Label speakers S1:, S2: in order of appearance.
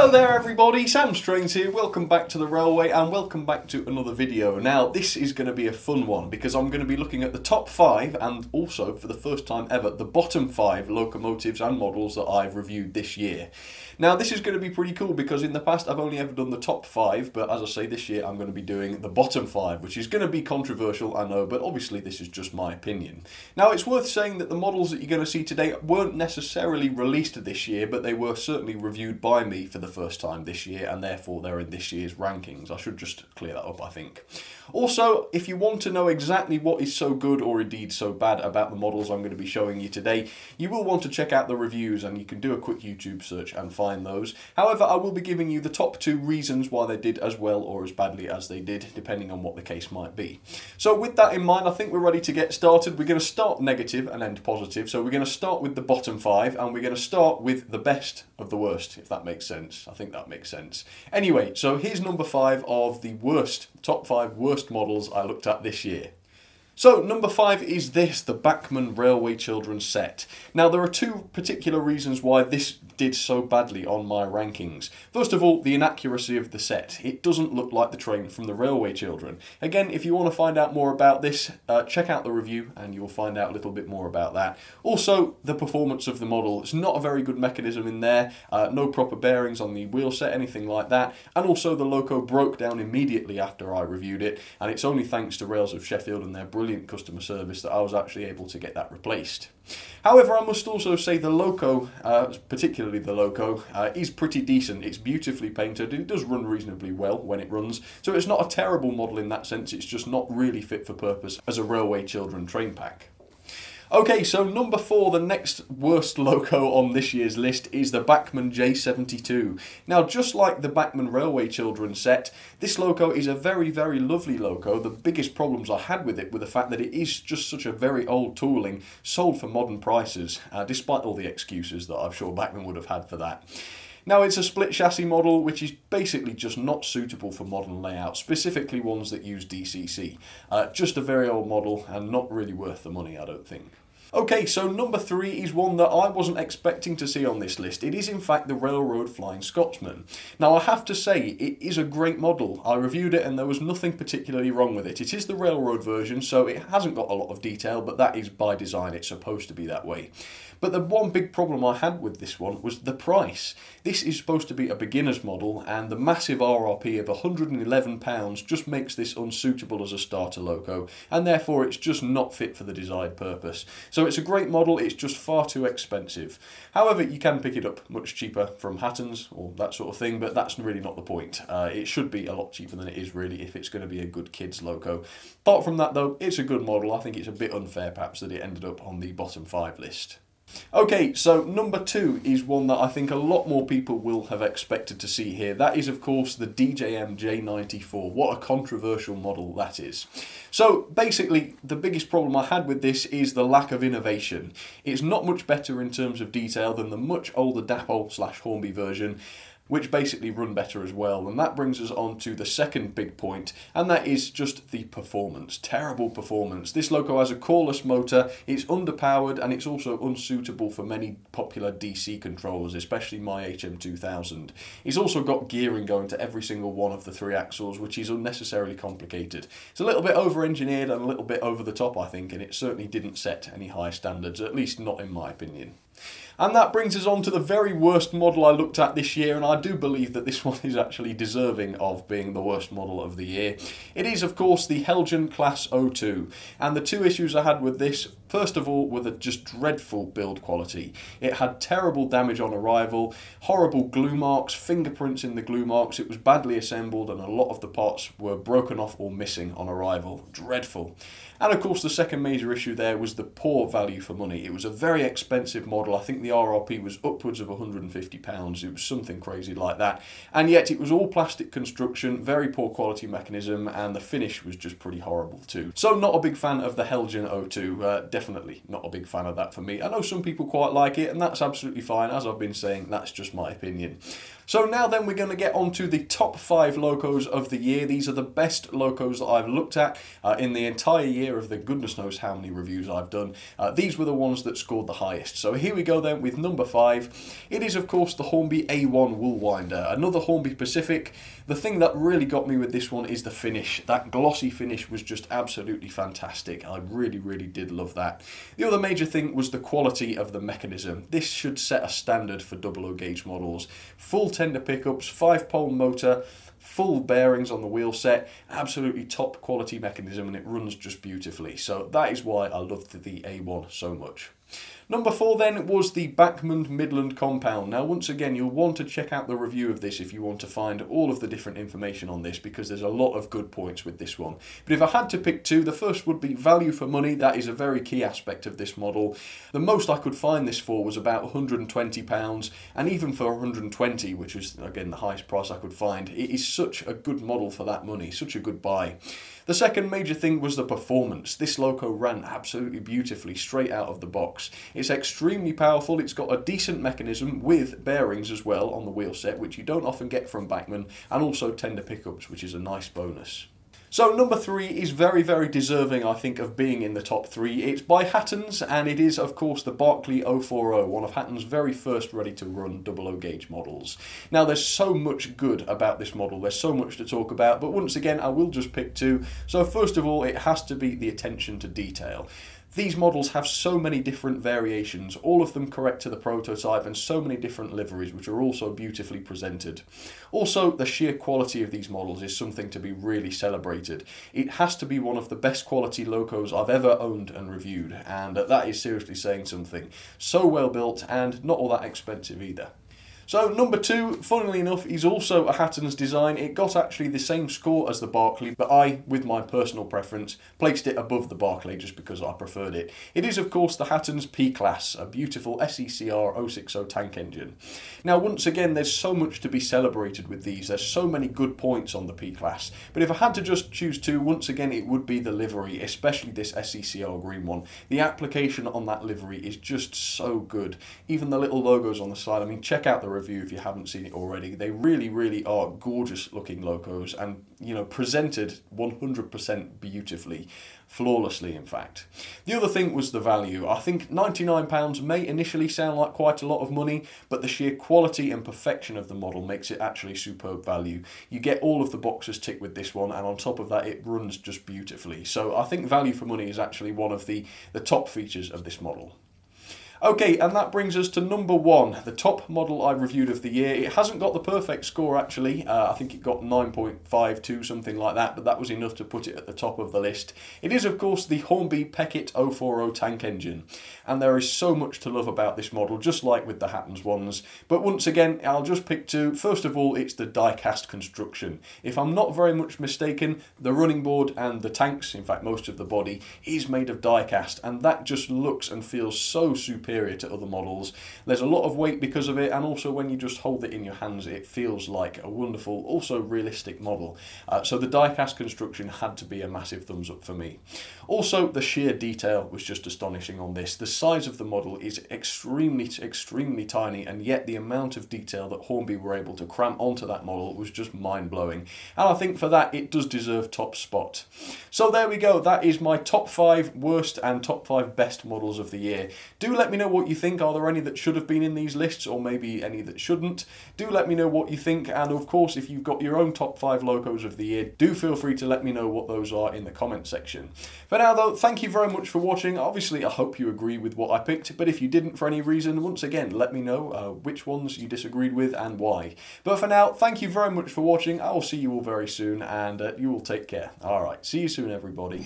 S1: Hello there everybody, Sam Strains here, welcome back to the railway and welcome back to another video. Now this is going to be a fun one because I'm going to be looking at the top 5 and also for the first time ever the bottom 5 locomotives and models that I've reviewed this year. Now this is going to be pretty cool because in the past I've only ever done the top 5, but as I say this year I'm going to be doing the bottom 5, which is going to be controversial, I know, but obviously this is just my opinion. Now it's worth saying that the models that you're going to see today weren't necessarily released this year, but they were certainly reviewed by me for the first time this year and therefore they're in this year's rankings. I should just clear that up, I think. Also, if you want to know exactly what is so good or indeed so bad about the models I'm going to be showing you today, you will want to check out the reviews and you can do a quick YouTube search and find those. However, I will be giving you the top 2 reasons why they did as well or as badly as they did, depending on what the case might be. So with that in mind, I think we're ready to get started. We're going to start negative and end positive. So we're going to start with the bottom 5 and we're going to start with the best of the worst, if that makes sense. I think that makes sense. Anyway, so here's number 5 of the top 5 worst models I looked at this year. So number 5 is this, the Backman Railway Children's set. Now there are 2 particular reasons why this did so badly on my rankings. First of all, the inaccuracy of the set. It doesn't look like the train from the Railway Children. Again, if you want to find out more about this, check out the review and you'll find out a little bit more about that. Also, the performance of the model. It's not a very good mechanism in there, no proper bearings on the wheel set, anything like that. And also the loco broke down immediately after I reviewed it, and it's only thanks to Rails of Sheffield and their brilliant customer service that I was actually able to get that replaced. However, I must also say the loco, particularly the loco, is pretty decent. It's beautifully painted. It does run reasonably well when it runs, so it's not a terrible model in that sense. It's just not really fit for purpose as a Railway Children train pack. Okay, so number 4, the next worst loco on this year's list is the Bachmann J72. Now, just like the Backman Railway Children set, this loco is a very, very lovely loco. The biggest problems I had with it were the fact that it is just such a very old tooling, sold for modern prices, despite all the excuses that I'm sure Backman would have had for that. Now it's a split chassis model which is basically just not suitable for modern layouts, specifically ones that use DCC. Just a very old model and not really worth the money, I don't think. Okay, so number 3 is one that I wasn't expecting to see on this list. It is in fact the Railroad Flying Scotsman. Now I have to say, it is a great model. I reviewed it and there was nothing particularly wrong with it. It is the railroad version, so it hasn't got a lot of detail, but that is by design. It's supposed to be that way. But the one big problem I had with this one was the price. This is supposed to be a beginner's model and the massive RRP of £111 just makes this unsuitable as a starter loco, and therefore it's just not fit for the desired purpose. So it's a great model, it's just far too expensive. However, you can pick it up much cheaper from Hattons or that sort of thing, but that's really not the point. It should be a lot cheaper than it is really if it's going to be a good kids loco. Apart from that though, it's a good model. I think it's a bit unfair perhaps that it ended up on the bottom 5 list. Okay, so number 2 is one that I think a lot more people will have expected to see here. That is, of course, the DJM J94. What a controversial model that is. So basically, the biggest problem I had with this is the lack of innovation. It's not much better in terms of detail than the much older Dapol/Hornby version, which basically run better as well. And that brings us on to the second big point, and that is just the performance. Terrible performance. This loco has a coreless motor, it's underpowered, and it's also unsuitable for many popular DC controllers, especially my HM2000. It's also got gearing going to every single one of the 3 axles, which is unnecessarily complicated. It's a little bit over-engineered and a little bit over the top, I think, and it certainly didn't set any high standards, at least not in my opinion. And that brings us on to the very worst model I looked at this year, and I do believe that this one is actually deserving of being the worst model of the year. It is, of course, the Helgen Class 02, and the 2 issues I had with this, first of all, were the just dreadful build quality. It had terrible damage on arrival, horrible glue marks, fingerprints in the glue marks, it was badly assembled, and a lot of the parts were broken off or missing on arrival. Dreadful. And of course the second major issue there was the poor value for money. It was a very expensive model. I think the RRP was upwards of £150. It was something crazy like that. And yet it was all plastic construction, very poor quality mechanism, and the finish was just pretty horrible too. So not a big fan of the Helgen 02. definitely not a big fan of that for me. I know some people quite like it, and that's absolutely fine. As I've been saying, that's just my opinion. So now then, we're going to get on to the top 5 locos of the year. These are the best locos that I've looked at in the entire year of the goodness knows how many reviews I've done. These were the ones that scored the highest. So here we go then with number 5. It is of course the Hornby A1 Woolwinder, another Hornby Pacific. The thing that really got me with this one is the finish. That glossy finish was just absolutely fantastic. I really did love that. The other major thing was the quality of the mechanism. This should set a standard for 00 gauge models. Full tender pickups, 5-pole motor, full bearings on the wheel set, absolutely top quality mechanism, and it runs just beautifully. So that is why I loved the A1 so much. Number 4 then was the Bachmann Midland Compound. Now once again, you'll want to check out the review of this if you want to find all of the different information on this, because there's a lot of good points with this one. But if I had to pick 2, the first would be value for money. That is a very key aspect of this model. The most I could find this for was about £120, and even for 120, which is again the highest price I could find, it is such a good model for that money, such a good buy. The second major thing was the performance. This loco ran absolutely beautifully straight out of the box. It's extremely powerful, it's got a decent mechanism with bearings as well on the wheel set, which you don't often get from Backman, and also tender pickups, which is a nice bonus. So number 3 is very deserving, I think, of being in the top 3. It's by Hattons, and it is of course the Barclay 040, one of Hattons' very first ready to run 00 gauge models. Now there's so much good about this model, there's so much to talk about, but once again I will just pick 2. So first of all, it has to be the attention to detail. These models have so many different variations, all of them correct to the prototype, and so many different liveries which are also beautifully presented. Also, the sheer quality of these models is something to be really celebrated. It has to be one of the best quality locos I've ever owned and reviewed, and that is seriously saying something. So well built and not all that expensive either. So number 2, funnily enough, is also a Hattons design. It got actually the same score as the Barclay, but I, with my personal preference, placed it above the Barclay just because I preferred it. It is of course the Hattons P-Class, a beautiful SECR 060 tank engine. Now once again, there's so much to be celebrated with these. There's so many good points on the P-Class, but if I had to just choose 2, once again it would be the livery, especially this SECR green one. The application on that livery is just so good. Even the little logos on the side, I mean, check out the review if you haven't seen it already. They really are gorgeous looking locos, and you know, presented 100% beautifully, flawlessly in fact. The other thing was the value. I think £99 may initially sound like quite a lot of money, but the sheer quality and perfection of the model makes it actually superb value. You get all of the boxes ticked with this one, and on top of that it runs just beautifully. So I think value for money is actually one of the top features of this model. Okay, and that brings us to number 1, the top model I reviewed of the year. It hasn't got the perfect score actually. I think it got 9.52, something like that, but that was enough to put it at the top of the list. It is of course the Hornby Peckett 040 tank engine, and there is so much to love about this model, just like with the Hattons ones. But once again, I'll just pick 2. First of all, it's the die-cast construction. If I'm not very much mistaken, the running board and the tanks, in fact most of the body, is made of die-cast, and that just looks and feels so superior to other models. There's a lot of weight because of it, and also when you just hold it in your hands it feels like a wonderful, also realistic model. So the die-cast construction had to be a massive thumbs up for me. Also, the sheer detail was just astonishing on this. The size of the model is extremely tiny, and yet the amount of detail that Hornby were able to cram onto that model was just mind-blowing, and I think for that it does deserve top spot. So there we go, that is my top 5 worst and top 5 best models of the year. Do let me know what you think. Are there any that should have been in these lists, or maybe any that shouldn't? Do let me know what you think, and of course if you've got your own top 5 locos of the year, do feel free to let me know what those are in the comment section. For now though, thank you very much for watching. Obviously I hope you agree with what I picked, but if you didn't for any reason, once again let me know which ones you disagreed with and why. But for now, thank you very much for watching. I will see you all very soon, and you all take care. Alright, see you soon everybody.